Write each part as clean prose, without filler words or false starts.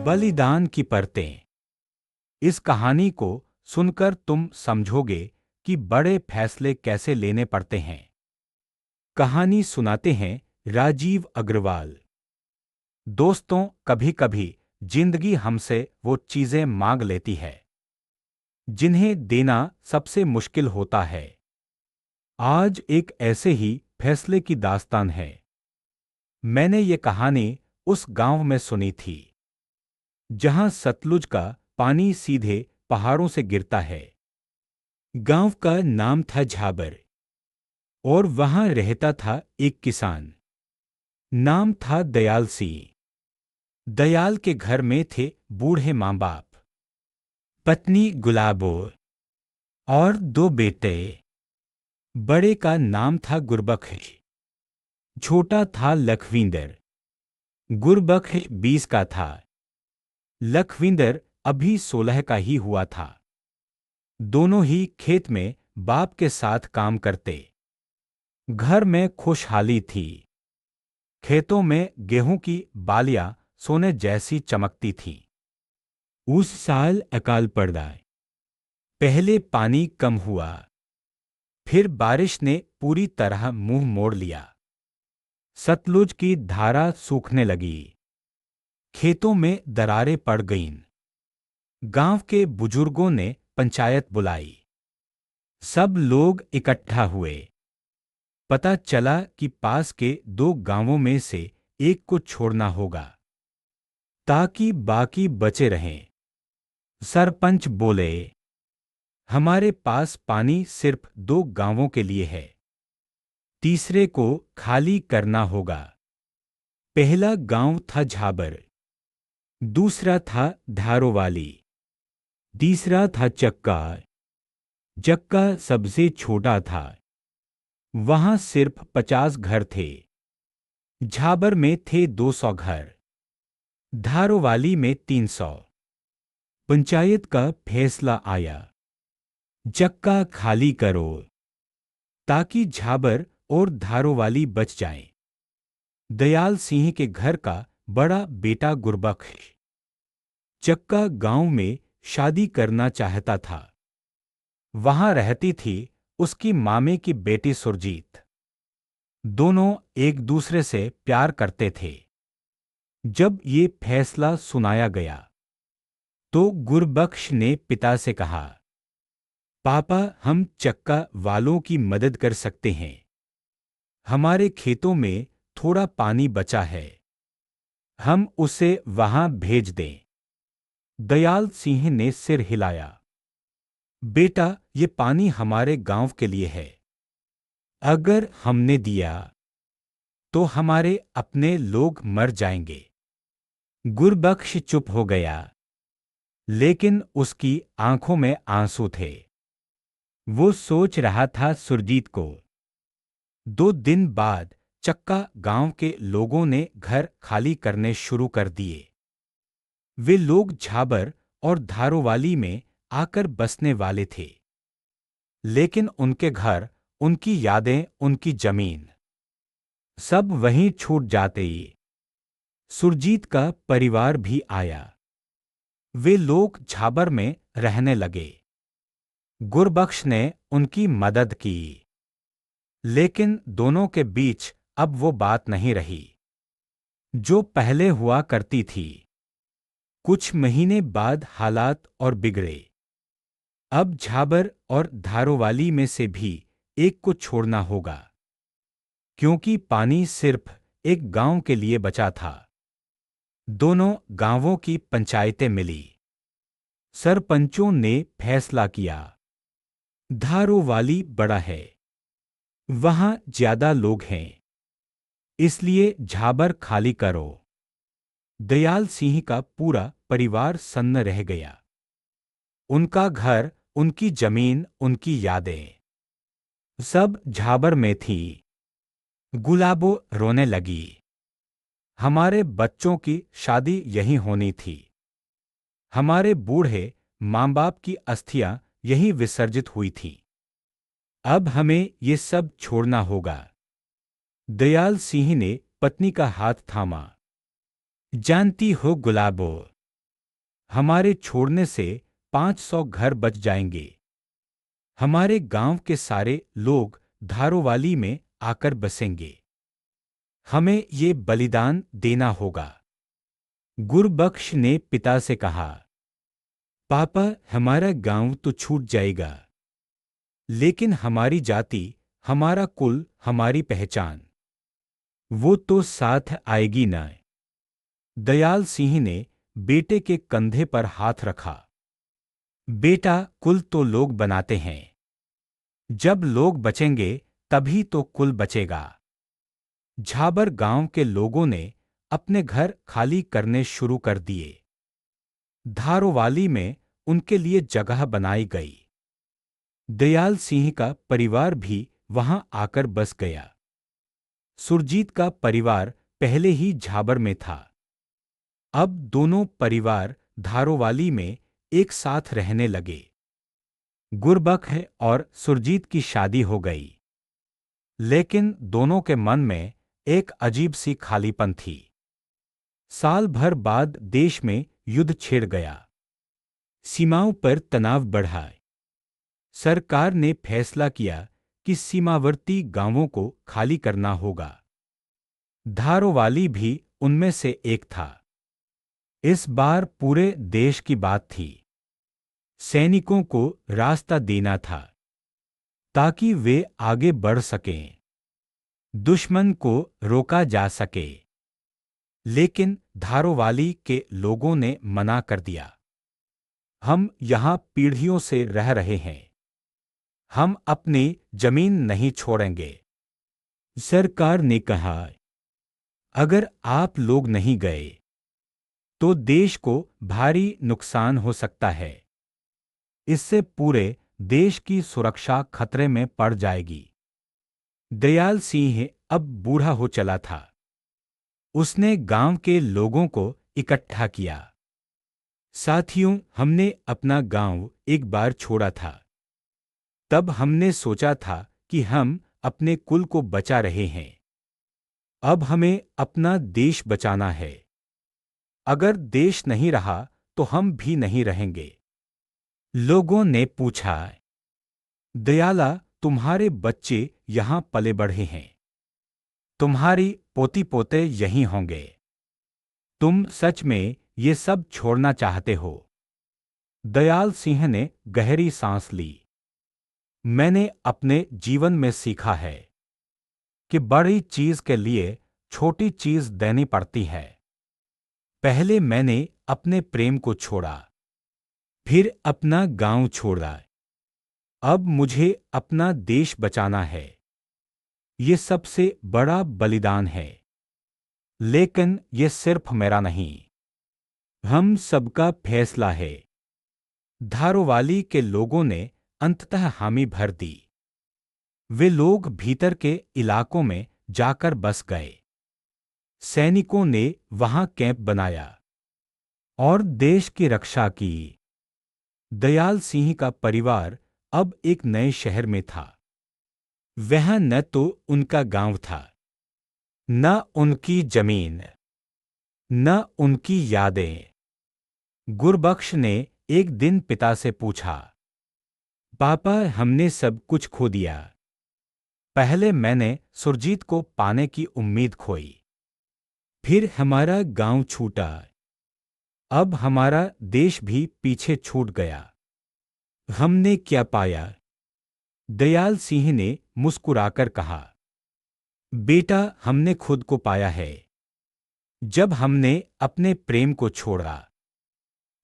बलिदान की परतें। इस कहानी को सुनकर तुम समझोगे कि बड़े फैसले कैसे लेने पड़ते हैं। कहानी सुनाते हैं राजीव अग्रवाल। दोस्तों, कभी कभी जिंदगी हमसे वो चीजें मांग लेती है जिन्हें देना सबसे मुश्किल होता है। आज एक ऐसे ही फैसले की दास्तान है। मैंने ये कहानी उस गांव में सुनी थी जहां सतलुज का पानी सीधे पहाड़ों से गिरता है। गांव का नाम था झाबर और वहां रहता था एक किसान। नाम था दयाल सिंह। दयाल के घर में थे बूढ़े माँ बाप, पत्नी गुलाबो और दो बेटे। बड़े का नाम था गुरबख्श, छोटा था लखविंदर। गुरबख्श 20 का था, लखविंदर अभी 16 का ही हुआ था। दोनों ही खेत में बाप के साथ काम करते। घर में खुशहाली थी। खेतों में गेहूं की बालियां सोने जैसी चमकती थीं। उस साल अकाल पड़ा। पहले पानी कम हुआ, फिर बारिश ने पूरी तरह मुंह मोड़ लिया। सतलुज की धारा सूखने लगी। खेतों में दरारें पड़ गईं। गांव के बुजुर्गों ने पंचायत बुलाई। सब लोग इकट्ठा हुए। पता चला कि पास के 2 गांवों में से एक को छोड़ना होगा ताकि बाकी बचे रहें। सरपंच बोले, हमारे पास पानी सिर्फ 2 गांवों के लिए है, तीसरे को खाली करना होगा। पहला गांव था झाबर, दूसरा था धारोवाली, तीसरा था चक्का। चक्का सबसे छोटा था। वहां सिर्फ 50 घर थे। झाबर में थे 200 घर, धारोवाली में 300। पंचायत का फैसला आया, चक्का खाली करो ताकि झाबर और धारोवाली बच जाएं। दयाल सिंह के घर का बड़ा बेटा गुरबख्श चक्का गांव में शादी करना चाहता था। वहां रहती थी उसकी मामे की बेटी सुरजीत। दोनों एक दूसरे से प्यार करते थे। जब ये फैसला सुनाया गया तो गुरबख्श ने पिता से कहा, पापा, हम चक्का वालों की मदद कर सकते हैं। हमारे खेतों में थोड़ा पानी बचा है, हम उसे वहां भेज दें। दयाल सिंह ने सिर हिलाया। बेटा, ये पानी हमारे गांव के लिए है। अगर हमने दिया तो हमारे अपने लोग मर जाएंगे। गुरबख्श चुप हो गया, लेकिन उसकी आंखों में आंसू थे। वो सोच रहा था सुरजीत को। 2 दिन बाद चक्का गांव के लोगों ने घर खाली करने शुरू कर दिए। वे लोग झाबर और धारोवाली में आकर बसने वाले थे, लेकिन उनके घर, उनकी यादें, उनकी जमीन सब वहीं छूट जाते ही। सुरजीत का परिवार भी आया। वे लोग झाबर में रहने लगे। गुरबख्श ने उनकी मदद की, लेकिन दोनों के बीच अब वो बात नहीं रही जो पहले हुआ करती थी। कुछ महीने बाद हालात और बिगड़े। अब झाबर और धारोवाली में से भी एक को छोड़ना होगा, क्योंकि पानी सिर्फ एक गांव के लिए बचा था। दोनों गांवों की पंचायतें मिली। सरपंचों ने फैसला किया, धारोवाली बड़ा है, वहां ज्यादा लोग हैं, इसलिए झाबर खाली करो। दयाल सिंह का पूरा परिवार सन्न रह गया। उनका घर, उनकी जमीन, उनकी यादें सब झाबर में थी। गुलाबो रोने लगी, हमारे बच्चों की शादी यहीं होनी थी। हमारे बूढ़े माँ बाप की अस्थियां यहीं विसर्जित हुई थीं। अब हमें ये सब छोड़ना होगा। दयाल सिंह ने पत्नी का हाथ थामा। जानती हो गुलाबो, हमारे छोड़ने से 500 घर बच जाएंगे। हमारे गांव के सारे लोग धारोवाली में आकर बसेंगे। हमें ये बलिदान देना होगा। गुरबख्श ने पिता से कहा, पापा, हमारा गांव तो छूट जाएगा, लेकिन हमारी जाति, हमारा कुल, हमारी पहचान, वो तो साथ आएगी ना। दयाल सिंह ने बेटे के कंधे पर हाथ रखा। बेटा, कुल तो लोग बनाते हैं। जब लोग बचेंगे तभी तो कुल बचेगा। झाबर गांव के लोगों ने अपने घर खाली करने शुरू कर दिए। धारोवाली में उनके लिए जगह बनाई गई। दयाल सिंह का परिवार भी वहां आकर बस गया। सुरजीत का परिवार पहले ही झाबर में था। अब दोनों परिवार धारोवाली में एक साथ रहने लगे। गुरबख्श और सुरजीत की शादी हो गई, लेकिन दोनों के मन में एक अजीब सी खालीपन थी। साल भर बाद देश में युद्ध छिड़ गया। सीमाओं पर तनाव बढ़ा। सरकार ने फैसला किया कि सीमावर्ती गांवों को खाली करना होगा। धारोवाली भी उनमें से एक था। इस बार पूरे देश की बात थी। सैनिकों को रास्ता देना था ताकि वे आगे बढ़ सकें, दुश्मन को रोका जा सके। लेकिन धारोवाली के लोगों ने मना कर दिया। हम यहां पीढ़ियों से रह रहे हैं, हम अपनी जमीन नहीं छोड़ेंगे। सरकार ने कहा, अगर आप लोग नहीं गए तो देश को भारी नुकसान हो सकता है। इससे पूरे देश की सुरक्षा खतरे में पड़ जाएगी। दयाल सिंह अब बूढ़ा हो चला था। उसने गांव के लोगों को इकट्ठा किया। साथियों, हमने अपना गांव एक बार छोड़ा था। तब हमने सोचा था कि हम अपने कुल को बचा रहे हैं। अब हमें अपना देश बचाना है। अगर देश नहीं रहा तो हम भी नहीं रहेंगे। लोगों ने पूछा, दयाला, तुम्हारे बच्चे यहां पले बढ़े हैं, तुम्हारी पोती पोते यहीं होंगे, तुम सच में ये सब छोड़ना चाहते हो? दयाल सिंह ने गहरी सांस ली। मैंने अपने जीवन में सीखा है कि बड़ी चीज के लिए छोटी चीज देनी पड़ती है। पहले मैंने अपने प्रेम को छोड़ा, फिर अपना गांव छोड़ा। अब मुझे अपना देश बचाना है। ये सबसे बड़ा बलिदान है। लेकिन ये सिर्फ मेरा नहीं, हम सबका फैसला है। धारोवाली के लोगों ने अंततः हामी भर दी। वे लोग भीतर के इलाकों में जाकर बस गए। सैनिकों ने वहां कैंप बनाया और देश की रक्षा की। दयाल सिंह का परिवार अब एक नए शहर में था। वह न तो उनका गांव था, न उनकी जमीन, न उनकी यादें। गुरबख्श ने एक दिन पिता से पूछा, पापा, हमने सब कुछ खो दिया। पहले मैंने सुरजीत को पाने की उम्मीद खोई, फिर हमारा गांव छूटा, अब हमारा देश भी पीछे छूट गया। हमने क्या पाया? दयाल सिंह ने मुस्कुराकर कहा, बेटा, हमने खुद को पाया है। जब हमने अपने प्रेम को छोड़ा,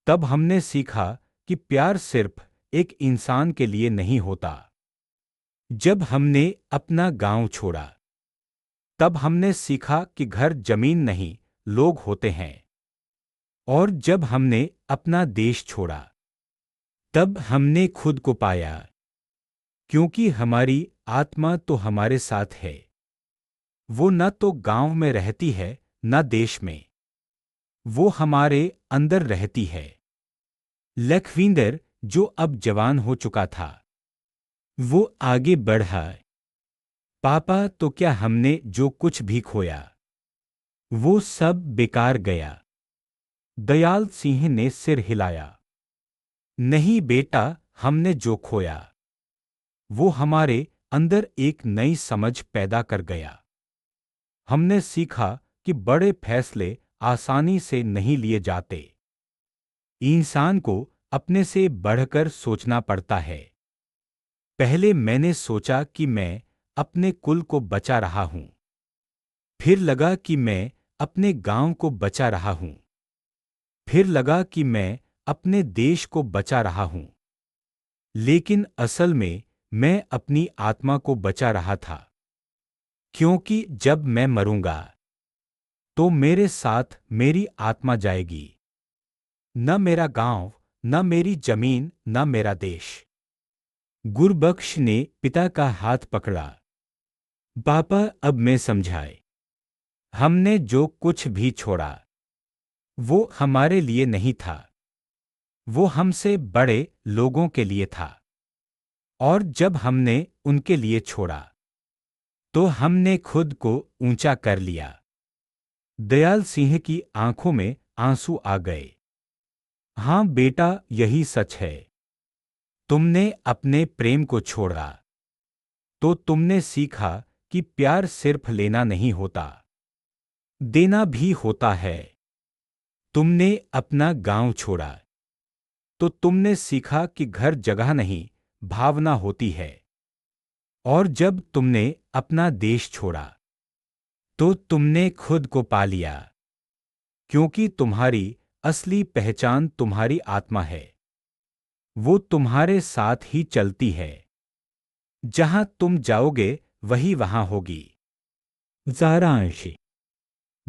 तब हमने सीखा कि प्यार सिर्फ एक इंसान के लिए नहीं होता। जब हमने अपना गांव छोड़ा, तब हमने सीखा कि घर जमीन नहीं, लोग होते हैं। और जब हमने अपना देश छोड़ा, तब हमने खुद को पाया, क्योंकि हमारी आत्मा तो हमारे साथ है। वो न तो गांव में रहती है, न देश में। वो हमारे अंदर रहती है। लखविंदर, जो अब जवान हो चुका था, वो आगे बढ़ा। पापा, तो क्या हमने जो कुछ भी खोया, वो सब बेकार गया? दयाल सिंह ने सिर हिलाया। नहीं बेटा, हमने जो खोया वो हमारे अंदर एक नई समझ पैदा कर गया। हमने सीखा कि बड़े फैसले आसानी से नहीं लिए जाते। इंसान को अपने से बढ़कर सोचना पड़ता है। पहले मैंने सोचा कि मैं अपने कुल को बचा रहा हूं। फिर लगा कि मैं अपने गांव को बचा रहा हूं। फिर लगा कि मैं अपने देश को बचा रहा हूं। लेकिन असल में मैं अपनी आत्मा को बचा रहा था। क्योंकि जब मैं मरूंगा तो मेरे साथ मेरी आत्मा जाएगी। न मेरा गांव, न मेरी जमीन, न मेरा देश। गुरबख्श ने पिता का हाथ पकड़ा। पापा, अब मैं समझाए। हमने जो कुछ भी छोड़ा वो हमारे लिए नहीं था। वो हमसे बड़े लोगों के लिए था। और जब हमने उनके लिए छोड़ा तो हमने खुद को ऊंचा कर लिया। दयाल सिंह की आंखों में आंसू आ गए। हाँ बेटा, यही सच है। तुमने अपने प्रेम को छोड़ा तो तुमने सीखा कि प्यार सिर्फ लेना नहीं होता, देना भी होता है। तुमने अपना गांव छोड़ा तो तुमने सीखा कि घर जगह नहीं, भावना होती है। और जब तुमने अपना देश छोड़ा तो तुमने खुद को पा लिया। क्योंकि तुम्हारी असली पहचान तुम्हारी आत्मा है। वो तुम्हारे साथ ही चलती है। जहां तुम जाओगे वही वहां होगी। सारांश।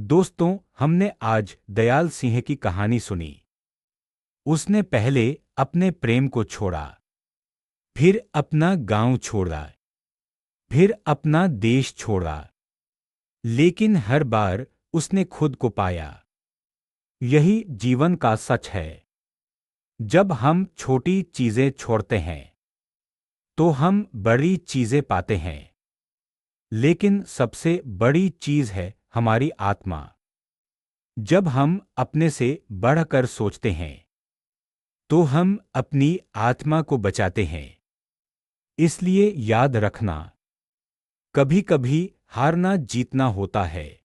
दोस्तों, हमने आज दयाल सिंह की कहानी सुनी। उसने पहले अपने प्रेम को छोड़ा, फिर अपना गांव छोड़ा, फिर अपना देश छोड़ा। लेकिन हर बार उसने खुद को पाया। यही जीवन का सच है। जब हम छोटी चीजें छोड़ते हैं तो हम बड़ी चीजें पाते हैं। लेकिन सबसे बड़ी चीज है हमारी आत्मा। जब हम अपने से बढ़कर सोचते हैं तो हम अपनी आत्मा को बचाते हैं। इसलिए याद रखना, कभी कभी हारना जीतना होता है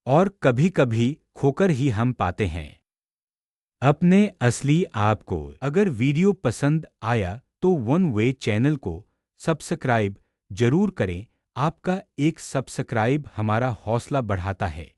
और कभी कभी खोकर ही हम पाते हैं अपने असली आप को। अगर वीडियो पसंद आया तो वन वे चैनल को सब्सक्राइब जरूर करें। आपका एक सब्सक्राइब हमारा हौसला बढ़ाता है।